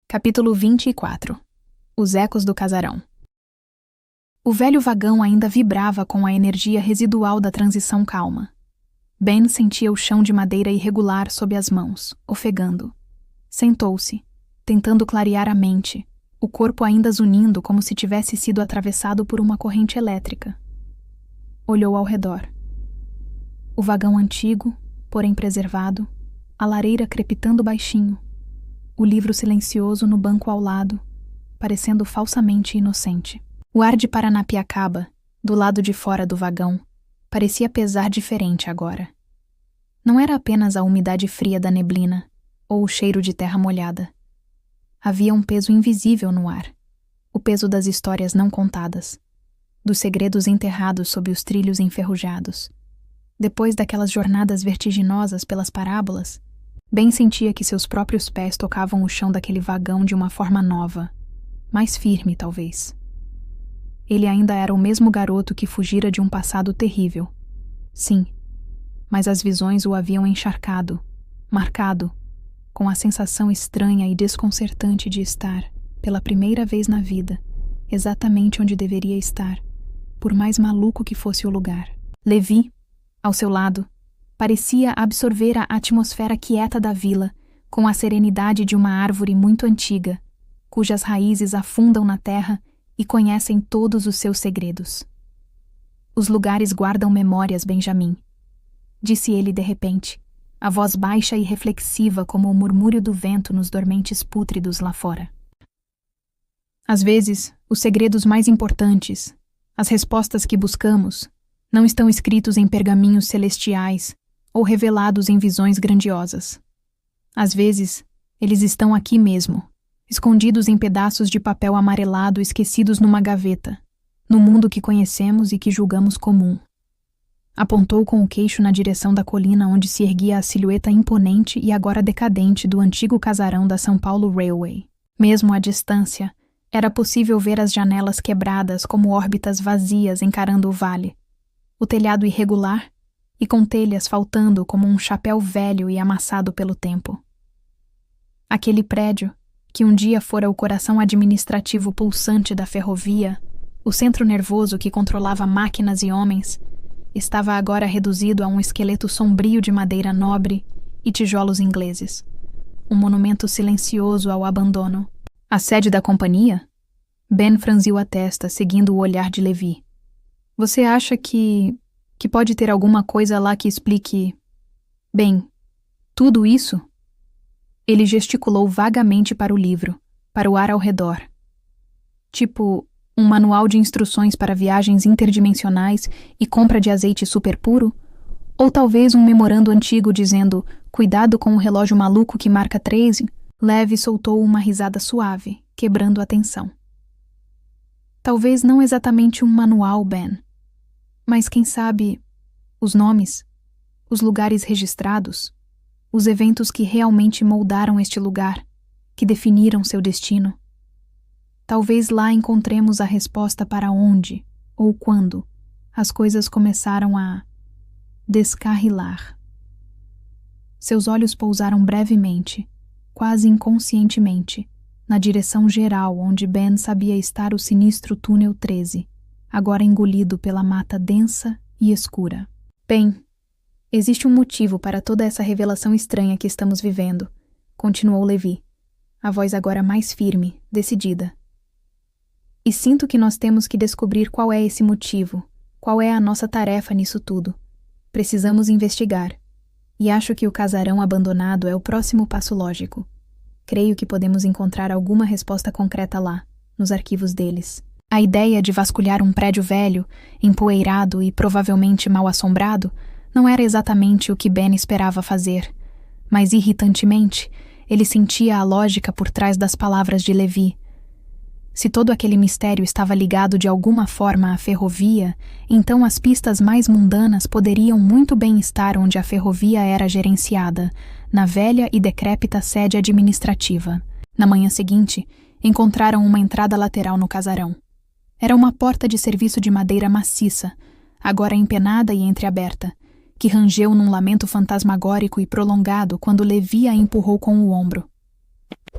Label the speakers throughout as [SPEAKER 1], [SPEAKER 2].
[SPEAKER 1] Capítulo 24. Os ecos do casarão. O velho vagão ainda vibrava com a energia residual da transição calma. Ben sentia o chão de madeira irregular sob as mãos, ofegando. Sentou-se, tentando clarear a mente, o corpo ainda zunindo como se tivesse sido atravessado por uma corrente elétrica. Olhou ao redor. O vagão antigo, porém preservado, a lareira crepitando baixinho, o livro silencioso no banco ao lado, parecendo falsamente inocente. O ar de Paranapiacaba, do lado de fora do vagão, parecia pesar diferente agora. Não era apenas a umidade fria da neblina, ou o cheiro de terra molhada. Havia um peso invisível no ar, o peso das histórias não contadas, dos segredos enterrados sob os trilhos enferrujados. Depois daquelas jornadas vertiginosas pelas parábolas, Ben sentia que seus próprios pés tocavam o chão daquele vagão de uma forma nova, mais firme, talvez. Ele ainda era o mesmo garoto que fugira de um passado terrível. Sim, mas as visões o haviam encharcado, marcado, com a sensação estranha e desconcertante de estar, pela primeira vez na vida, exatamente onde deveria estar, por mais maluco que fosse o lugar. Levi, ao seu lado, parecia absorver a atmosfera quieta da vila com a serenidade de uma árvore muito antiga, cujas raízes afundam na terra e conhecem todos os seus segredos. Os lugares guardam memórias, Benjamin, disse ele de repente, a voz baixa e reflexiva como o murmúrio do vento nos dormentes pútridos lá fora. Às vezes, os segredos mais importantes, as respostas que buscamos, não estão escritos em pergaminhos celestiais ou revelados em visões grandiosas. Às vezes, eles estão aqui mesmo, escondidos em pedaços de papel amarelado esquecidos numa gaveta, no mundo que conhecemos e que julgamos comum. Apontou com o queixo na direção da colina onde se erguia a silhueta imponente e agora decadente do antigo casarão da São Paulo Railway. Mesmo à distância, era possível ver as janelas quebradas como órbitas vazias encarando o vale, o telhado irregular e com telhas faltando como um chapéu velho e amassado pelo tempo. Aquele prédio, que um dia fora o coração administrativo pulsante da ferrovia, o centro nervoso que controlava máquinas e homens, estava agora reduzido a um esqueleto sombrio de madeira nobre e tijolos ingleses. Um monumento silencioso ao abandono. A sede da companhia? Ben franziu a testa, seguindo o olhar de Levi. Você acha que pode ter alguma coisa lá que explique... Bem, tudo isso? Ele gesticulou vagamente para o livro, para o ar ao redor. Tipo, um manual de instruções para viagens interdimensionais e compra de azeite superpuro? Ou talvez um memorando antigo dizendo, cuidado com o relógio maluco que marca 3? Levi soltou uma risada suave, quebrando a tensão. Talvez não exatamente um manual, Ben. Mas quem sabe, os nomes, os lugares registrados, os eventos que realmente moldaram este lugar, que definiram seu destino. Talvez lá encontremos a resposta para onde, ou quando, as coisas começaram a descarrilar. Seus olhos pousaram brevemente, quase inconscientemente, na direção geral onde Ben sabia estar o sinistro túnel 13, agora engolido pela mata densa e escura. Bem, existe um motivo para toda essa revelação estranha que estamos vivendo, continuou Levi, a voz agora mais firme, decidida. E sinto que nós temos que descobrir qual é esse motivo, qual é a nossa tarefa nisso tudo. Precisamos investigar, e acho que o casarão abandonado é o próximo passo lógico. Creio que podemos encontrar alguma resposta concreta lá, nos arquivos deles. A ideia de vasculhar um prédio velho, empoeirado e provavelmente mal assombrado, não era exatamente o que Ben esperava fazer, mas irritantemente, ele sentia a lógica por trás das palavras de Levi. Se todo aquele mistério estava ligado de alguma forma à ferrovia, então as pistas mais mundanas poderiam muito bem estar onde a ferrovia era gerenciada, na velha e decrépita sede administrativa. Na manhã seguinte, encontraram uma entrada lateral no casarão. Era uma porta de serviço de madeira maciça, agora empenada e entreaberta, que rangeu num lamento fantasmagórico e prolongado quando Levi a empurrou com o ombro.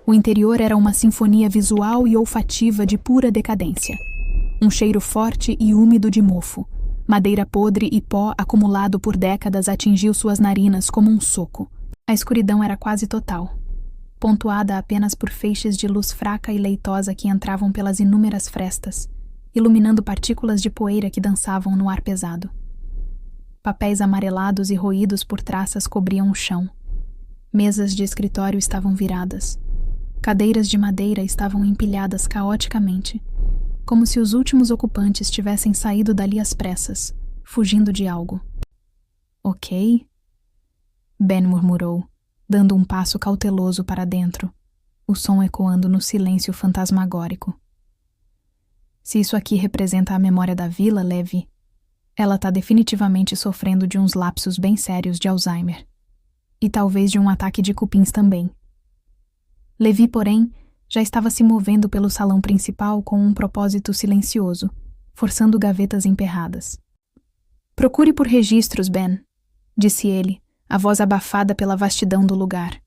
[SPEAKER 1] O interior era uma sinfonia visual e olfativa de pura decadência. Um cheiro forte e úmido de mofo. Madeira podre e pó acumulado por décadas atingiu suas narinas como um soco. A escuridão era quase total, pontuada apenas por feixes de luz fraca e leitosa que entravam pelas inúmeras frestas, iluminando partículas de poeira que dançavam no ar pesado. Papéis amarelados e roídos por traças cobriam o chão. Mesas de escritório estavam viradas. Cadeiras de madeira estavam empilhadas caoticamente, como se os últimos ocupantes tivessem saído dali às pressas, fugindo de algo. Ok? Ben murmurou, dando um passo cauteloso para dentro, o som ecoando no silêncio fantasmagórico. Se isso aqui representa a memória da vila, Levi, ela está definitivamente sofrendo de uns lapsos bem sérios de Alzheimer. E talvez de um ataque de cupins também. Levi, porém, já estava se movendo pelo salão principal com um propósito silencioso, forçando gavetas emperradas. Procure por registros, Ben, disse ele, a voz abafada pela vastidão do lugar.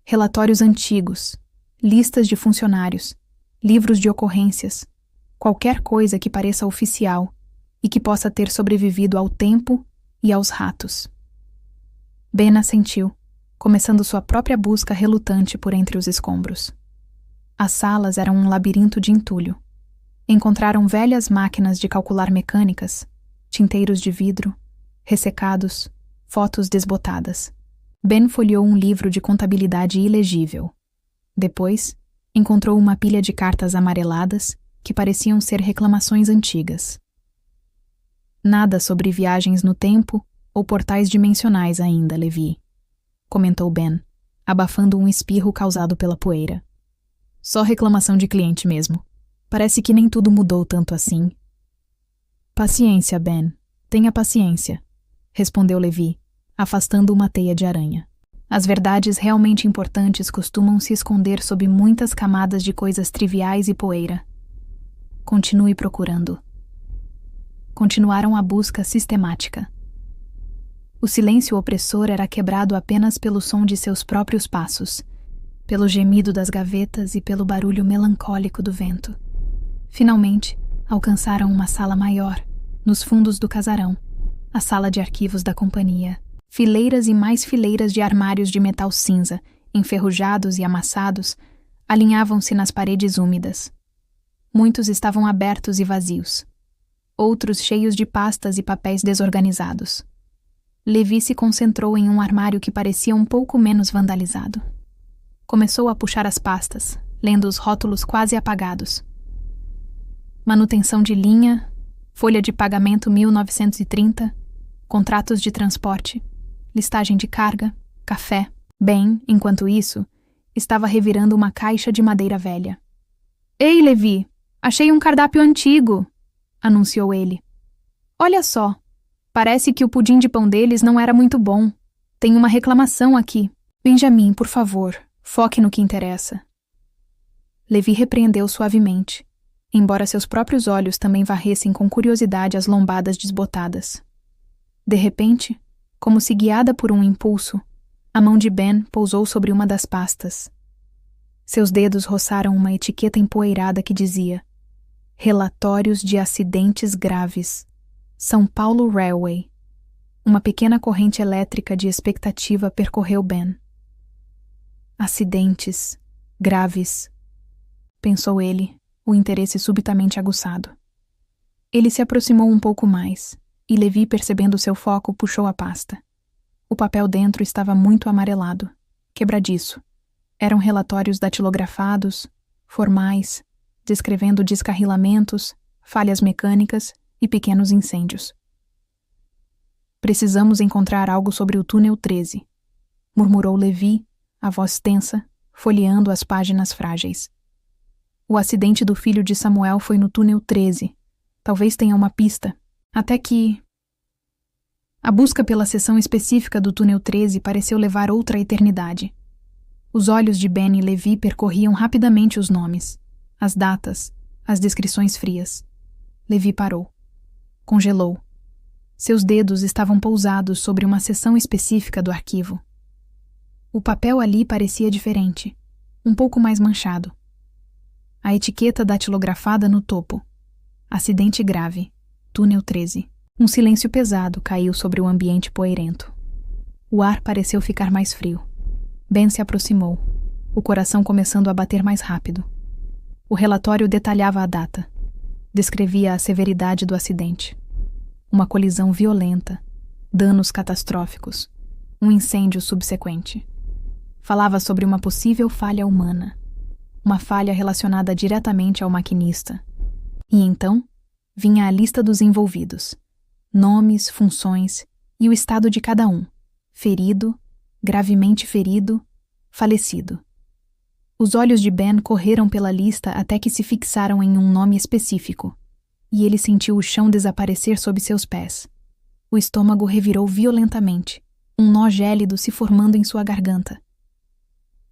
[SPEAKER 1] Relatórios antigos, listas de funcionários, livros de ocorrências, qualquer coisa que pareça oficial e que possa ter sobrevivido ao tempo e aos ratos. Ben assentiu, começando sua própria busca relutante por entre os escombros. As salas eram um labirinto de entulho. Encontraram velhas máquinas de calcular mecânicas, tinteiros de vidro, ressecados, fotos desbotadas. Ben folheou um livro de contabilidade ilegível. Depois, encontrou uma pilha de cartas amareladas que pareciam ser reclamações antigas. Nada sobre viagens no tempo ou portais dimensionais ainda, Levi, comentou Ben, abafando um espirro causado pela poeira. Só reclamação de cliente mesmo. Parece que nem tudo mudou tanto assim. Paciência, Ben. Tenha paciência, respondeu Levi, afastando uma teia de aranha. As verdades realmente importantes costumam se esconder sob muitas camadas de coisas triviais e poeira. Continue procurando. Continuaram a busca sistemática. O silêncio opressor era quebrado apenas pelo som de seus próprios passos, pelo gemido das gavetas e pelo barulho melancólico do vento. Finalmente, alcançaram uma sala maior, nos fundos do casarão, a sala de arquivos da companhia. Fileiras e mais fileiras de armários de metal cinza, enferrujados e amassados, alinhavam-se nas paredes úmidas. Muitos estavam abertos e vazios. Outros cheios de pastas e papéis desorganizados. Levi se concentrou em um armário que parecia um pouco menos vandalizado. Começou a puxar as pastas, lendo os rótulos quase apagados. Manutenção de linha, folha de pagamento 1930, contratos de transporte, listagem de carga, café. Ben, enquanto isso, estava revirando uma caixa de madeira velha. Ei, Levi, achei um cardápio antigo, anunciou ele. Olha só, parece que o pudim de pão deles não era muito bom. Tem uma reclamação aqui. Benjamin, por favor, foque no que interessa. Levi repreendeu suavemente, embora seus próprios olhos também varressem com curiosidade as lombadas desbotadas. De repente, como se guiada por um impulso, a mão de Ben pousou sobre uma das pastas. Seus dedos roçaram uma etiqueta empoeirada que dizia: Relatórios de acidentes graves. São Paulo Railway. Uma pequena corrente elétrica de expectativa percorreu Ben. Acidentes graves, pensou ele, o interesse subitamente aguçado. Ele se aproximou um pouco mais, e Levi, percebendo seu foco, puxou a pasta. O papel dentro estava muito amarelado, quebradiço. Eram relatórios datilografados, formais, descrevendo descarrilamentos, falhas mecânicas e pequenos incêndios. Precisamos encontrar algo sobre o túnel 13, murmurou Levi, a voz tensa, folheando as páginas frágeis. O acidente do filho de Samuel foi no túnel 13. Talvez tenha uma pista, até que... A busca pela seção específica do túnel 13 pareceu levar outra eternidade. Os olhos de Ben e Levi percorriam rapidamente os nomes, as datas, as descrições frias. Levi parou. Congelou. Seus dedos estavam pousados sobre uma seção específica do arquivo. O papel ali parecia diferente. um pouco mais manchado. A etiqueta datilografada no topo. Acidente grave. Túnel 13. Um silêncio pesado caiu sobre o ambiente poeirento. O ar pareceu ficar mais frio. Ben se aproximou, o coração começando a bater mais rápido. O relatório detalhava a data. Descrevia a severidade do acidente. Uma colisão violenta, danos catastróficos, um incêndio subsequente. Falava sobre uma possível falha humana, uma falha relacionada diretamente ao maquinista. E então, vinha a lista dos envolvidos, nomes, funções e o estado de cada um: ferido, gravemente ferido, falecido. Os olhos de Ben correram pela lista até que se fixaram em um nome específico, e ele sentiu o chão desaparecer sob seus pés. O estômago revirou violentamente, um nó gélido se formando em sua garganta.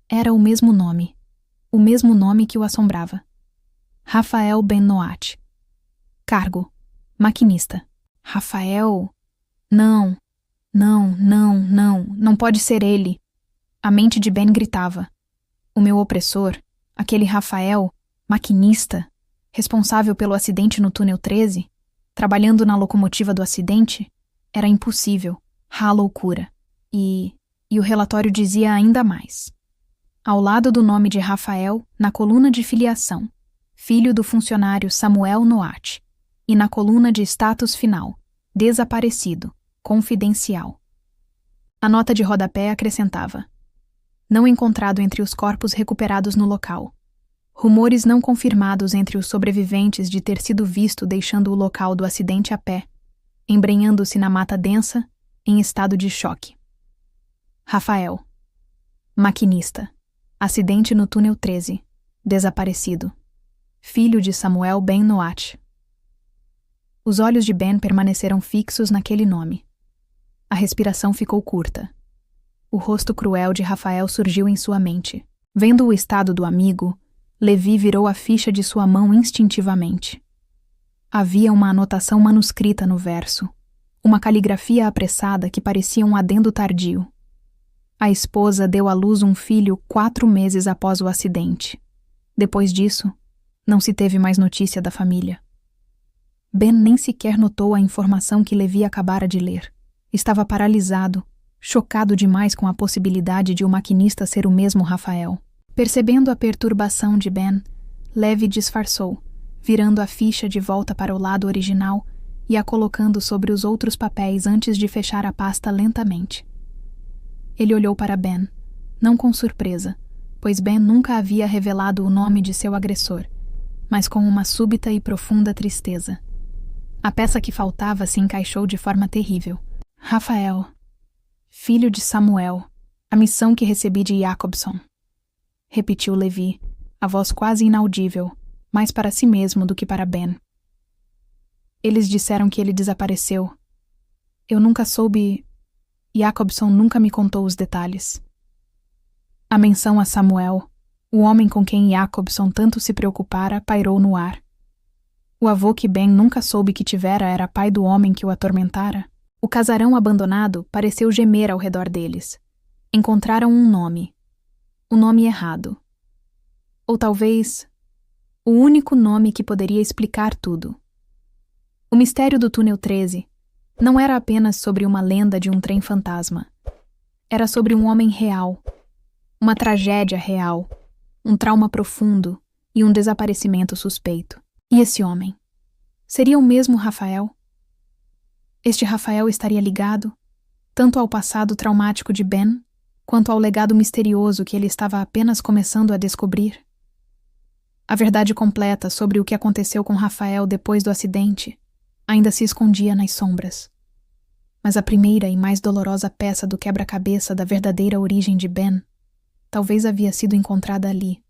[SPEAKER 1] Era o mesmo nome que o assombrava. Rafael Ben Noat. Cargo: maquinista. Rafael? Não pode ser ele. A mente de Ben gritava. O meu opressor, aquele Rafael, maquinista, responsável pelo acidente no túnel 13, trabalhando na locomotiva do acidente, era impossível, a loucura. E o relatório dizia ainda mais. Ao lado do nome de Rafael, na coluna de filiação, filho do funcionário Samuel Noat, e na coluna de status final, desaparecido, confidencial. A nota de rodapé acrescentava: não encontrado entre os corpos recuperados no local. Rumores não confirmados entre os sobreviventes de ter sido visto deixando o local do acidente a pé, embrenhando-se na mata densa, em estado de choque. Rafael. Maquinista. Acidente no túnel 13. Desaparecido. Filho de Samuel Ben Noat. Os olhos de Ben permaneceram fixos naquele nome. A respiração ficou curta. O rosto cruel de Rafael surgiu em sua mente. Vendo o estado do amigo, Levi virou a ficha de sua mão instintivamente. Havia uma anotação manuscrita no verso, uma caligrafia apressada que parecia um adendo tardio. A esposa deu à luz um filho 4 meses após o acidente. Depois disso, não se teve mais notícia da família. Ben nem sequer notou a informação que Levi acabara de ler. Estava paralisado, chocado demais com a possibilidade de o maquinista ser o mesmo Rafael. Percebendo a perturbação de Ben, Levi disfarçou, virando a ficha de volta para o lado original e a colocando sobre os outros papéis antes de fechar a pasta lentamente. Ele olhou para Ben, não com surpresa, pois Ben nunca havia revelado o nome de seu agressor, mas com uma súbita e profunda tristeza. A peça que faltava se encaixou de forma terrível. Rafael. Filho de Samuel, a missão que recebi de Jacobson. Repetiu Levi, a voz quase inaudível, mais para si mesmo do que para Ben. Eles disseram que ele desapareceu. Eu nunca soube... Jacobson nunca me contou os detalhes. A menção a Samuel, o homem com quem Jacobson tanto se preocupara, pairou no ar. O avô que Ben nunca soube que tivera era pai do homem que o atormentara. O casarão abandonado pareceu gemer ao redor deles. Encontraram um nome. O nome errado. Ou talvez, o único nome que poderia explicar tudo. O mistério do túnel 13 não era apenas sobre uma lenda de um trem fantasma. Era sobre um homem real, uma tragédia real, um trauma profundo e um desaparecimento suspeito. E esse homem? Seria o mesmo Rafael? Este Rafael estaria ligado, tanto ao passado traumático de Ben, quanto ao legado misterioso que ele estava apenas começando a descobrir. A verdade completa sobre o que aconteceu com Rafael depois do acidente ainda se escondia nas sombras. Mas a primeira e mais dolorosa peça do quebra-cabeça da verdadeira origem de Ben talvez havia sido encontrada ali,